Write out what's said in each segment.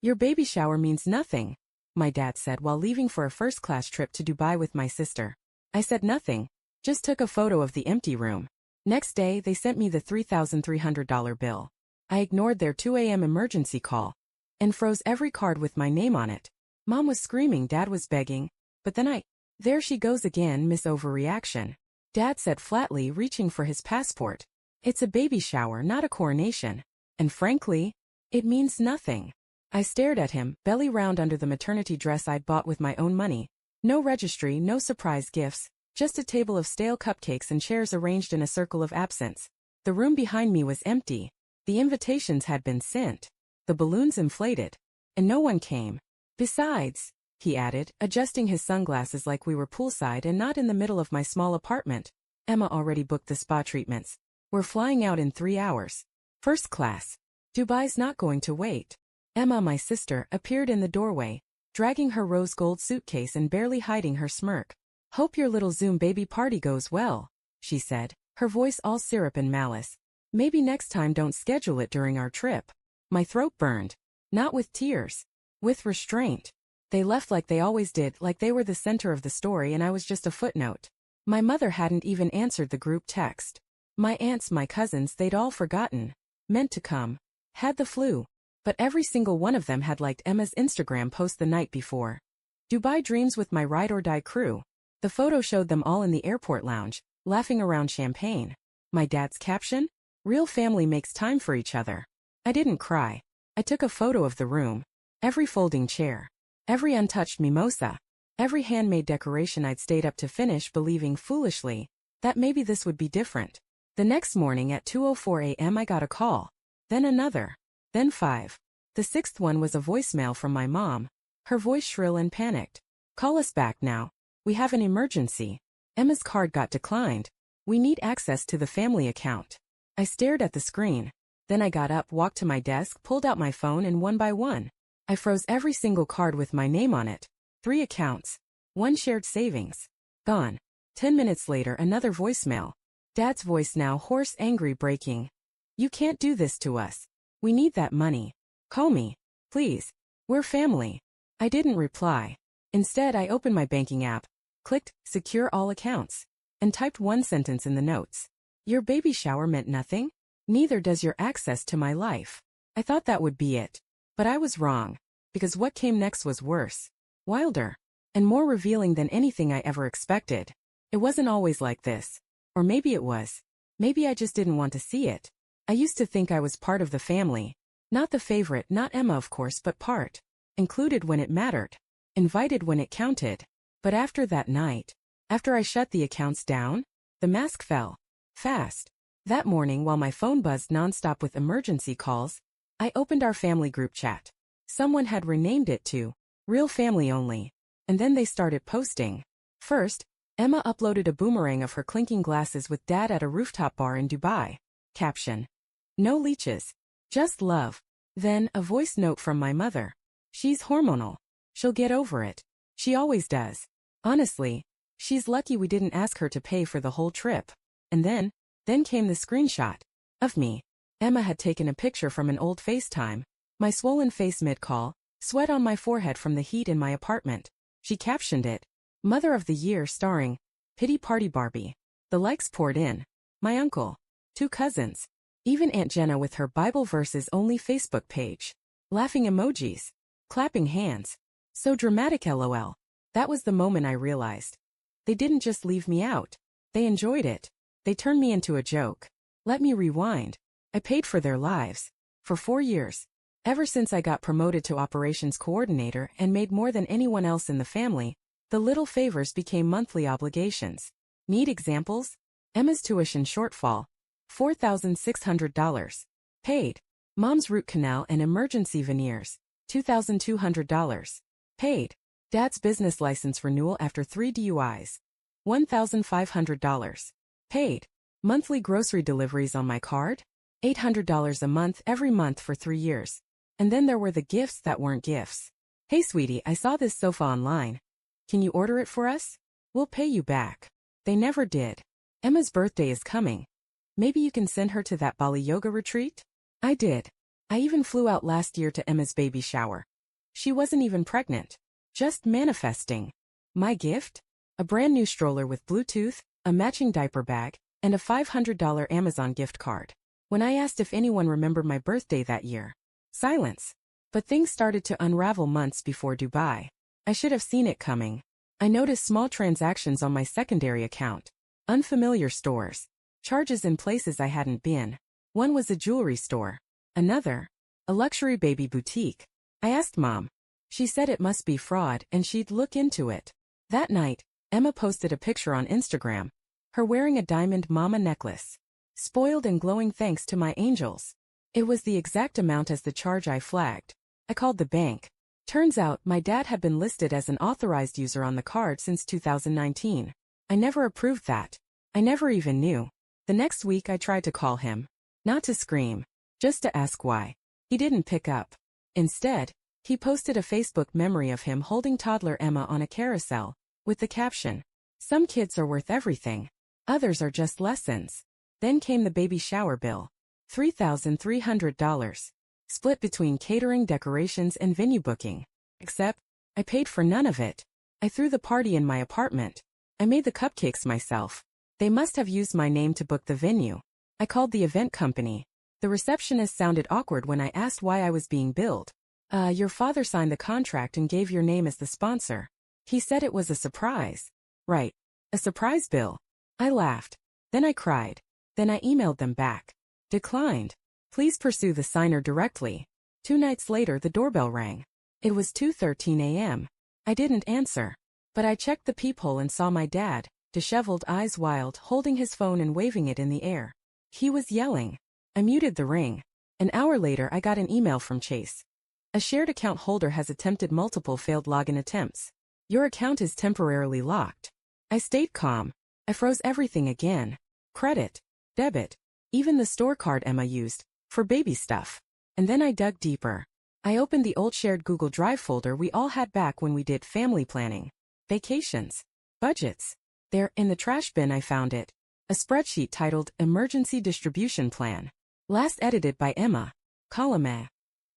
Your baby shower means nothing, my dad said while leaving for a first-class trip to Dubai with my sister. I said nothing, just took a photo of the empty room. Next day, they sent me the $3,300 bill. I ignored their 2 a.m. emergency call and froze every card with my name on it. Mom was screaming, Dad was begging, but then there she goes again, Miss Overreaction. Dad said flatly, reaching for his passport. It's a baby shower, not a coronation. And frankly, it means nothing. I stared at him, belly round under the maternity dress I'd bought with my own money. No registry, no surprise gifts, just a table of stale cupcakes and chairs arranged in a circle of absence. The room behind me was empty. The invitations had been sent. The balloons inflated. And no one came. Besides, he added, adjusting his sunglasses like we were poolside and not in the middle of my small apartment. Emma already booked the spa treatments. We're flying out in 3 hours. First class. Dubai's not going to wait. Emma, my sister, appeared in the doorway, dragging her rose gold suitcase and barely hiding her smirk. Hope your little Zoom baby party goes well, she said, her voice all syrup and malice. Maybe next time don't schedule it during our trip. My throat burned. Not with tears. With restraint. They left like they always did, like they were the center of the story and I was just a footnote. My mother hadn't even answered the group text. My aunts, my cousins, they'd all forgotten. Meant to come. Had the flu. But every single one of them had liked Emma's Instagram post the night before. Dubai Dreams with my ride or die crew. The photo showed them all in the airport lounge, laughing around champagne. My dad's caption? Real family makes time for each other. I didn't cry. I took a photo of the room. Every folding chair. Every untouched mimosa. Every handmade decoration I'd stayed up to finish, believing foolishly that maybe this would be different. The next morning at 2:04 a.m. I got a call. Then another. Then 5. The 6th one was a voicemail from my mom. Her voice shrill and panicked. Call us back now. We have an emergency. Emma's card got declined. We need access to the family account. I stared at the screen. Then I got up, walked to my desk, pulled out my phone and one by one, I froze every single card with my name on it. 3 accounts. 1 shared savings. Gone. 10 minutes later, another voicemail. Dad's voice now hoarse, angry, breaking. You can't do this to us. We need that money. Call me, please. We're family. I didn't reply. Instead, I opened my banking app, clicked Secure All Accounts, and typed one sentence in the notes. Your baby shower meant nothing? Neither does your access to my life. I thought that would be it. But I was wrong. Because what came next was worse, wilder, and more revealing than anything I ever expected. It wasn't always like this. Or maybe it was. Maybe I just didn't want to see it. I used to think I was part of the family. Not the favorite, not Emma of course, but part. Included when it mattered. Invited when it counted. But after that night, after I shut the accounts down, the mask fell. Fast. That morning while my phone buzzed nonstop with emergency calls, I opened our family group chat. Someone had renamed it to Real Family Only. And then they started posting. First, Emma uploaded a boomerang of her clinking glasses with Dad at a rooftop bar in Dubai. Caption. No leeches. Just love. Then, a voice note from my mother. She's hormonal. She'll get over it. She always does. Honestly, she's lucky we didn't ask her to pay for the whole trip. And then came the screenshot. Of me. Emma had taken a picture from an old FaceTime. My swollen face mid-call, sweat on my forehead from the heat in my apartment. She captioned it, Mother of the Year starring Pity Party Barbie. The likes poured in. My uncle. 2 cousins. Even Aunt Jenna with her Bible verses only Facebook page. Laughing emojis. Clapping hands. So dramatic LOL. That was the moment I realized. They didn't just leave me out. They enjoyed it. They turned me into a joke. Let me rewind. I paid for their lives. For 4 years. Ever since I got promoted to operations coordinator and made more than anyone else in the family, the little favors became monthly obligations. Need examples? Emma's tuition shortfall. $4,600. Paid. Mom's root canal and emergency veneers. $2,200. Paid. Dad's business license renewal after 3 DUIs. $1,500. Paid. Monthly grocery deliveries on my card. $800 a month every month for 3 years. And then there were the gifts that weren't gifts. Hey sweetie, I saw this sofa online. Can you order it for us? We'll pay you back. They never did. Emma's birthday is coming. Maybe you can send her to that Bali yoga retreat? I did. I even flew out last year to Emma's baby shower. She wasn't even pregnant. Just manifesting. My gift? A brand new stroller with Bluetooth, a matching diaper bag, and a $500 Amazon gift card. When I asked if anyone remembered my birthday that year, silence. But things started to unravel months before Dubai. I should have seen it coming. I noticed small transactions on my secondary account. Unfamiliar stores. Charges in places I hadn't been. One was a jewelry store. Another, a luxury baby boutique. I asked Mom. She said it must be fraud and she'd look into it. That night, Emma posted a picture on Instagram. Her wearing a diamond mama necklace. Spoiled and glowing thanks to my angels. It was the exact amount as the charge I flagged. I called the bank. Turns out my dad had been listed as an authorized user on the card since 2019. I never approved that. I never even knew. The next week I tried to call him. Not to scream. Just to ask why. He didn't pick up. Instead, he posted a Facebook memory of him holding toddler Emma on a carousel, with the caption, "Some kids are worth everything. Others are just lessons." Then came the baby shower bill. $3,300. Split between catering, decorations, and venue booking. Except, I paid for none of it. I threw the party in my apartment. I made the cupcakes myself. They must have used my name to book the venue. I called the event company. The receptionist sounded awkward when I asked why I was being billed. Your father signed the contract and gave your name as the sponsor. He said it was a surprise." "Right. A surprise bill." I laughed. Then I cried. Then I emailed them back. "Declined. Please pursue the signer directly." 2 nights later the doorbell rang. It was 2:13 a.m. I didn't answer. But I checked the peephole and saw my dad, disheveled, eyes wild, holding his phone and waving it in the air. He was yelling. I muted the ring. An hour later I got an email from Chase. "A shared account holder has attempted multiple failed login attempts. Your account is temporarily locked." I stayed calm. I froze everything again. Credit, debit, even the store card Emma used, for baby stuff. And then I dug deeper. I opened the old shared Google Drive folder we all had back when we did family planning, vacations, budgets. There, in the trash bin I found it. A spreadsheet titled Emergency Distribution Plan. Last edited by Emma. Column A.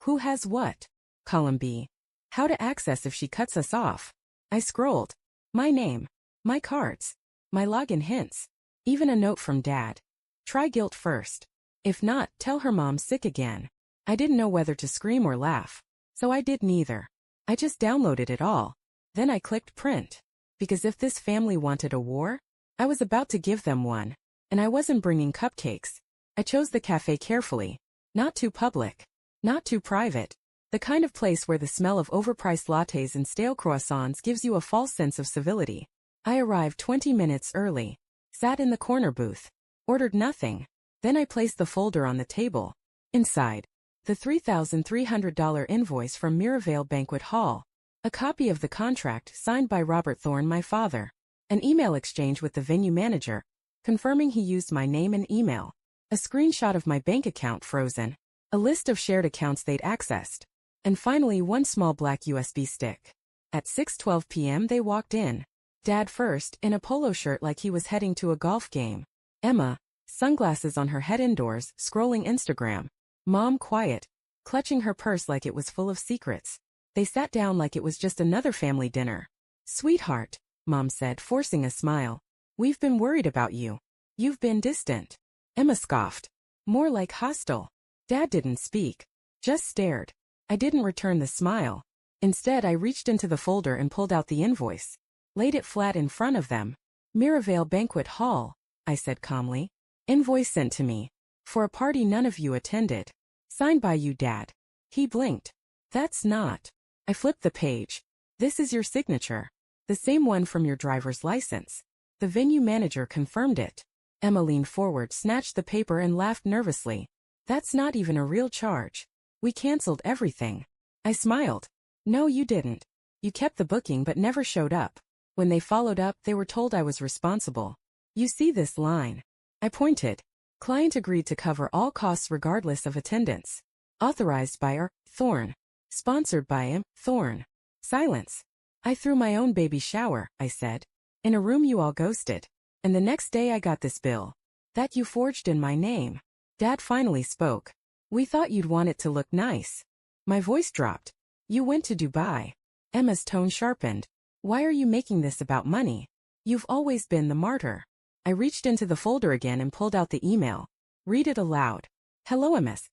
Who has what? Column B. How to access if she cuts us off. I scrolled. My name. My cards. My login hints. Even a note from Dad. Try guilt first. If not, tell her mom's sick again. I didn't know whether to scream or laugh. So I did neither. I just downloaded it all. Then I clicked print. Because if this family wanted a war, I was about to give them one. And I wasn't bringing cupcakes. I chose the cafe carefully. Not too public. Not too private. The kind of place where the smell of overpriced lattes and stale croissants gives you a false sense of civility. I arrived 20 minutes early. Sat in the corner booth. Ordered nothing. Then I placed the folder on the table. Inside, the $3,300 invoice from Miravail Banquet Hall. A copy of the contract signed by Robert Thorne, my father. An email exchange with the venue manager, confirming he used my name and email. A screenshot of my bank account frozen. A list of shared accounts they'd accessed. And finally one small black USB stick. At 6:12 p.m. they walked in. Dad first, in a polo shirt like he was heading to a golf game. Emma, sunglasses on her head indoors, scrolling Instagram. Mom quiet, clutching her purse like it was full of secrets. They sat down like it was just another family dinner. "Sweetheart," Mom said, forcing a smile. "We've been worried about you. You've been distant." Emma scoffed. More like hostile. Dad didn't speak. Just stared. I didn't return the smile. Instead I reached into the folder and pulled out the invoice. Laid it flat in front of them. "Miravail Banquet Hall," I said calmly. "Invoice sent to me. For a party none of you attended. Signed by you, Dad." He blinked. "That's not." I flipped the page. "This is your signature. The same one from your driver's license." The venue manager confirmed it. Emma leaned forward, snatched the paper and laughed nervously. "That's not even a real charge. We canceled everything." I smiled. "No, you didn't. You kept the booking but never showed up. When they followed up, they were told I was responsible. You see this line?" I pointed. "Client agreed to cover all costs regardless of attendance. Authorized by R. Thorne. Sponsored by M. Thorne." Silence. "I threw my own baby shower," I said. "In a room you all ghosted. And the next day I got this bill. That you forged in my name." Dad finally spoke. "We thought you'd want it to look nice." My voice dropped. You went to Dubai. Emma's tone sharpened. Why are you making this about money? You've always been the martyr. I reached into the folder again and pulled out the email. Read it aloud. Hello, Ms.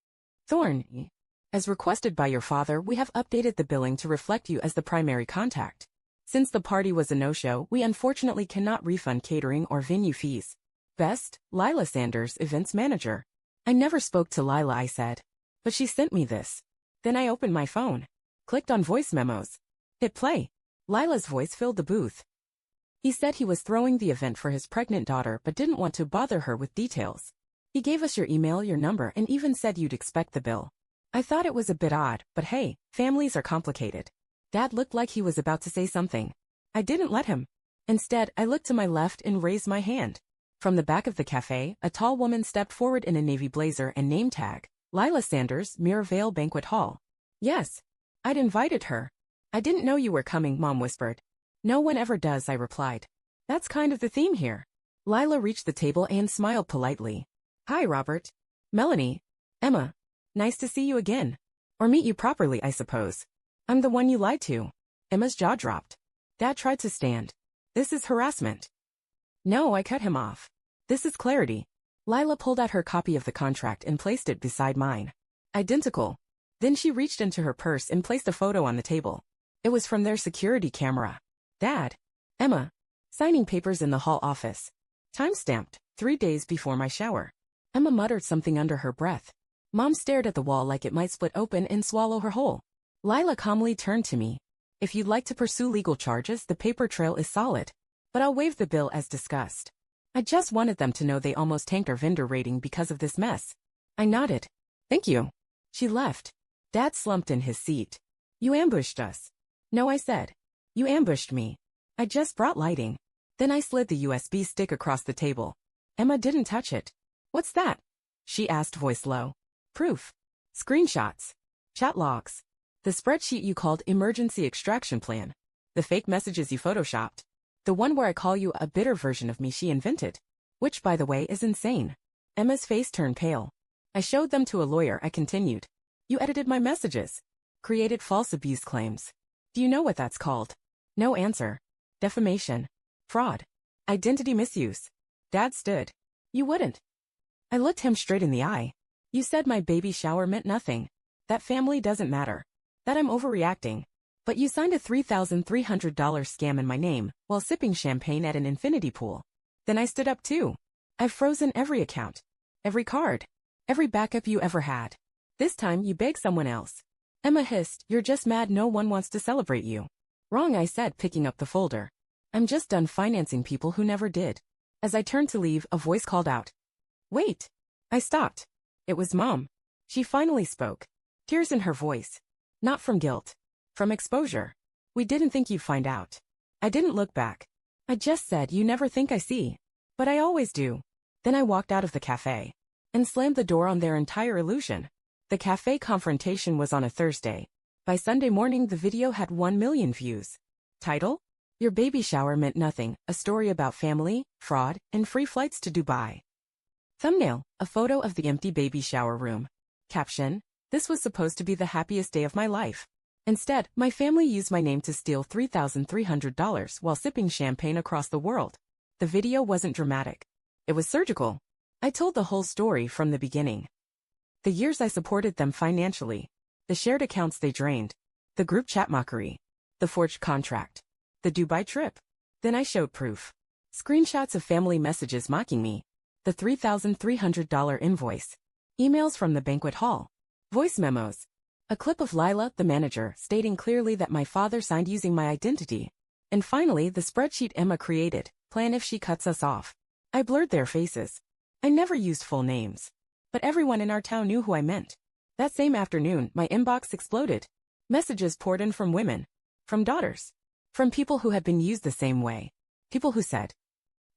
Thorne. As requested by your father, we have updated the billing to reflect you as the primary contact. Since the party was a no-show, we unfortunately cannot refund catering or venue fees. Best, Lila Sanders, events manager. I never spoke to Lila, I said. But she sent me this. Then I opened my phone. Clicked on voice memos. Hit play. Lila's voice filled the booth. He said he was throwing the event for his pregnant daughter but didn't want to bother her with details. He gave us your email, your number, and even said you'd expect the bill. I thought it was a bit odd, but hey, families are complicated. Dad looked like he was about to say something. I didn't let him. Instead, I looked to my left and raised my hand. From the back of the cafe, a tall woman stepped forward in a navy blazer and name tag. Lila Sanders, Mirror Banquet Hall. Yes. I'd invited her. I didn't know you were coming, Mom whispered. No one ever does, I replied. That's kind of the theme here. Lila reached the table and smiled politely. Hi, Robert. Melanie. Emma. Nice to see you again. Or meet you properly, I suppose. I'm the one you lied to. Emma's jaw dropped. Dad tried to stand. This is harassment. No, I cut him off. This is clarity. Lila pulled out her copy of the contract and placed it beside mine. Identical. Then she reached into her purse and placed a photo on the table. It was from their security camera. Dad. Emma. Signing papers in the hall office. Time-stamped, 3 days before my shower. Emma muttered something under her breath. Mom stared at the wall like it might split open and swallow her whole. Lila calmly turned to me. If you'd like to pursue legal charges, the paper trail is solid. But I'll waive the bill as discussed. I just wanted them to know they almost tanked our vendor rating because of this mess. I nodded. Thank you. She left. Dad slumped in his seat. You ambushed us. No, I said. You ambushed me. I just brought lighting. Then I slid the USB stick across the table. Emma didn't touch it. What's that? She asked, voice low. Proof. Screenshots. Chat logs. The spreadsheet you called emergency extraction plan. The fake messages you photoshopped. The one where I call you a bitter version of me she invented. Which, by the way, is insane. Emma's face turned pale. I showed them to a lawyer, I continued. You edited my messages. Created false abuse claims. Do you know what that's called? No answer. Defamation. Fraud. Identity misuse. Dad stood. You wouldn't. I looked him straight in the eye. You said my baby shower meant nothing. That family doesn't matter. That I'm overreacting. But you signed a $3,300 scam in my name while sipping champagne at an infinity pool. Then I stood up too. I've frozen every account. Every card. Every backup you ever had. This time you begged someone else. Emma hissed, you're just mad no one wants to celebrate you. Wrong, I said, picking up the folder. I'm just done financing people who never did. As I turned to leave, a voice called out. Wait. I stopped. It was Mom. She finally spoke. Tears in her voice. Not from guilt. From exposure. We didn't think you'd find out. I didn't look back. I just said you never think I see. But I always do. Then I walked out of the cafe. And slammed the door on their entire illusion. The cafe confrontation was on a Thursday. By Sunday morning the video had 1 million views. Title? Your baby shower meant nothing, a story about family, fraud, and free flights to Dubai. Thumbnail, a photo of the empty baby shower room. Caption, this was supposed to be the happiest day of my life. Instead, my family used my name to steal $3,300 while sipping champagne across the world. The video wasn't dramatic. It was surgical. I told the whole story from the beginning. The years I supported them financially. The shared accounts they drained. The group chat mockery. The forged contract. The Dubai trip. Then I showed proof. Screenshots of family messages mocking me. The $3,300 invoice. Emails from the banquet hall. Voice memos. A clip of Lila, the manager, stating clearly that my father signed using my identity. And finally, the spreadsheet Emma created, plan if she cuts us off. I blurred their faces. I never used full names. But everyone in our town knew who I meant. That same afternoon, my inbox exploded. Messages poured in from women. From daughters. From people who had been used the same way. People who said,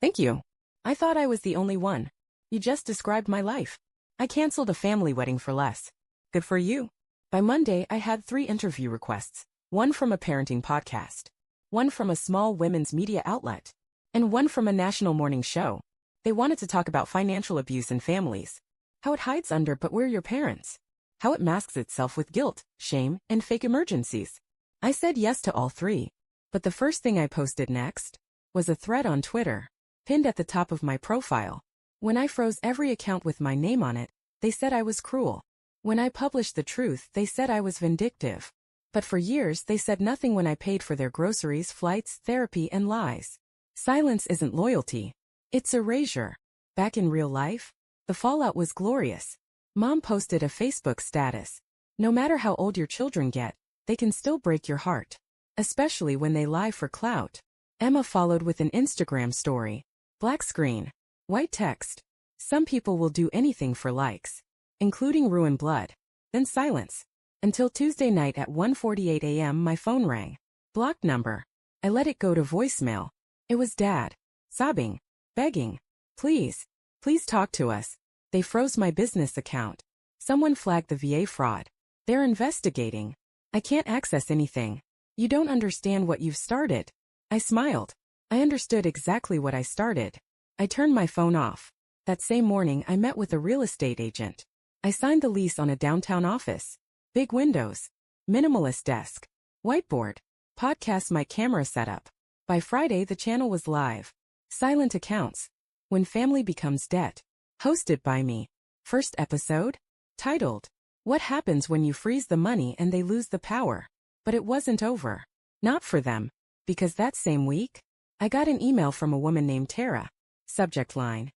thank you. I thought I was the only one. You just described my life. I canceled a family wedding for less. Good for you. By Monday, I had 3 interview requests. One from a parenting podcast. One from a small women's media outlet. And one from a national morning show. They wanted to talk about financial abuse in families. How it hides under but we're your parents. how it masks itself with guilt, shame, and fake emergencies. I said yes to all three. But the first thing I posted next was a thread on Twitter, pinned at the top of my profile. When I froze every account with my name on it, they said I was cruel. When I published the truth, they said I was vindictive. But for years, they said nothing when I paid for their groceries, flights, therapy, and lies. Silence isn't loyalty. It's erasure. Back in real life, the fallout was glorious. Mom posted a Facebook status. No matter how old your children get, they can still break your heart. Especially when they lie for clout. Emma followed with an Instagram story. Black screen. White text. Some people will do anything for likes, including ruin blood. Then silence. Until Tuesday night at 1:48 a.m. my phone rang. Blocked number. I let it go to voicemail. It was Dad. Sobbing. Begging. Please. Please talk to us. They froze my business account. Someone flagged the VA fraud. They're investigating. I can't access anything. You don't understand what you've started. I smiled. I understood exactly what I started. I turned my phone off. That same morning I met with a real estate agent. I signed the lease on a downtown office. Big windows. Minimalist desk. Whiteboard. Podcast mic camera setup. By Friday the channel was live. Silent accounts. When Family Becomes Debt. Hosted by me. First episode? Titled, What Happens When You Freeze the Money and They Lose the Power? But it wasn't over. Not for them. Because that same week, I got an email from a woman named Tara. Subject line.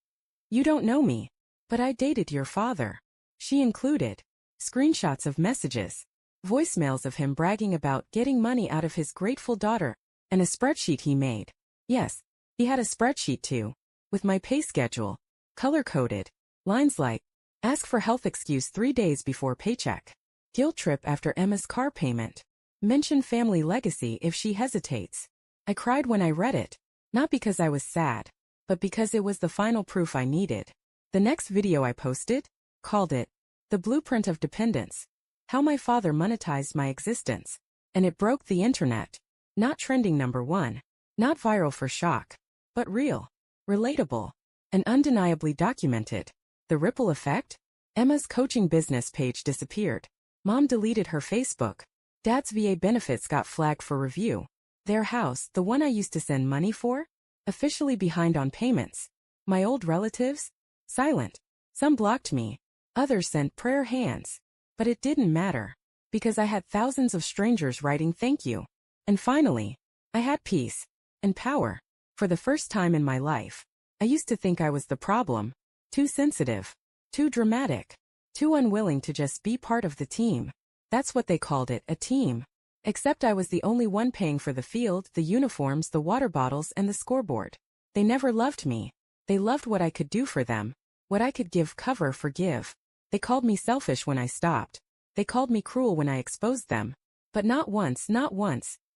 You don't know me, but I dated your father. She included screenshots of messages, voicemails of him bragging about getting money out of his grateful daughter, and a spreadsheet he made. Yes, he had a spreadsheet too, with my pay schedule, color-coded, lines like, ask for health excuse 3 days before paycheck, guilt trip after Emma's car payment, mention family legacy if she hesitates. I cried when I read it, not because I was sad, but because it was the final proof I needed. The next video I posted, called it, The Blueprint of Dependence, How My Father Monetized My Existence, and it broke the internet. Not trending #1, not viral for shock, but real, relatable, and undeniably documented. The ripple effect? Emma's coaching business page disappeared. Mom deleted her Facebook. Dad's VA benefits got flagged for review. Their house, the one I used to send money for, officially behind on payments. My old relatives? Silent. Some blocked me. Others sent prayer hands. But it didn't matter. Because I had thousands of strangers writing thank you. And finally, I had peace. And power. For the first time in my life. I used to think I was the problem. Too sensitive. Too dramatic. Too unwilling to just be part of the team. That's what they called it, a team. Except I was the only one paying for the field, the uniforms, the water bottles, and the scoreboard. They never loved me. They loved what I could do for them. What I could give, cover, forgive. They called me selfish when I stopped. They called me cruel when I exposed them. But not once,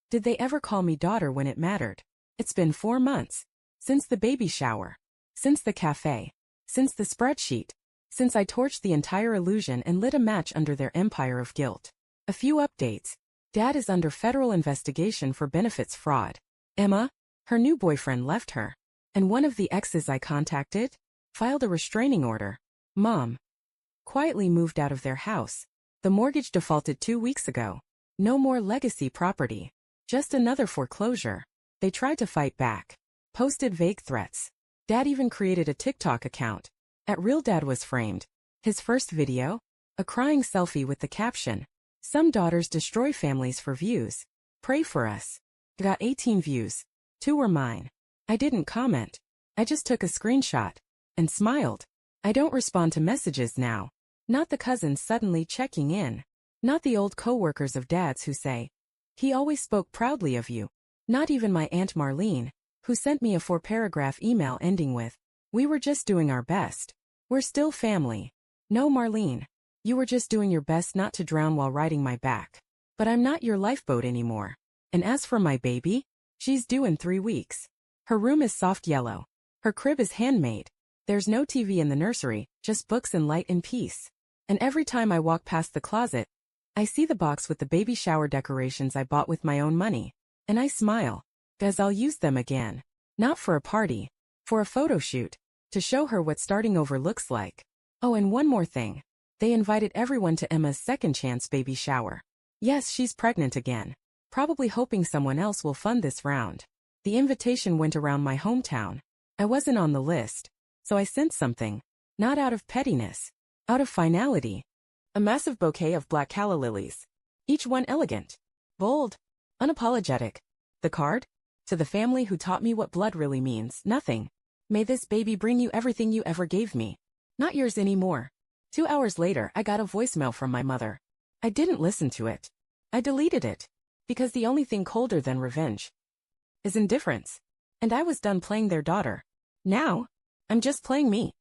did they ever call me daughter when it mattered. It's been 4 months. Since the baby shower. Since the cafe. Since the spreadsheet. Since I torched the entire illusion and lit a match under their empire of guilt. A few updates. Dad is under federal investigation for benefits fraud. Emma, her new boyfriend left her. And one of the exes I contacted, filed a restraining order. Mom, quietly moved out of their house. The mortgage defaulted 2 weeks ago. No more legacy property. Just another foreclosure. They tried to fight back. Posted vague threats. Dad even created a TikTok account. At Real Dad was framed. His first video? A crying selfie with the caption, Some daughters destroy families for views. Pray for us. Got 18 views. 2 were mine. I didn't comment. I just took a screenshot. And smiled. I don't respond to messages now. Not the cousins suddenly checking in. Not the old co-workers of Dad's who say, he always spoke proudly of you. Not even my Aunt Marlene, who sent me a 4-paragraph email ending with, we were just doing our best. We're still family. No, Marlene. You were just doing your best not to drown while riding my back. But I'm not your lifeboat anymore. And as for my baby, she's due in 3 weeks. Her room is soft yellow. Her crib is handmade. There's no TV in the nursery, just books and light and peace. And every time I walk past the closet, I see the box with the baby shower decorations I bought with my own money. And I smile. Because I'll use them again. Not for a party. For a photo shoot. To show her what starting over looks like. Oh, and one more thing. They invited everyone to Emma's second chance baby shower. Yes, she's pregnant again. Probably hoping someone else will fund this round. The invitation went around my hometown. I wasn't on the list, so I sent something. Not out of pettiness. Out of finality. A massive bouquet of black calla lilies. Each one elegant. Bold. Unapologetic. The card? To the family who taught me what blood really means, nothing. May this baby bring you everything you ever gave me. Not yours anymore. 2 hours later, I got a voicemail from my mother. I didn't listen to it. I deleted it. Because the only thing colder than revenge is indifference. And I was done playing their daughter. Now, I'm just playing me.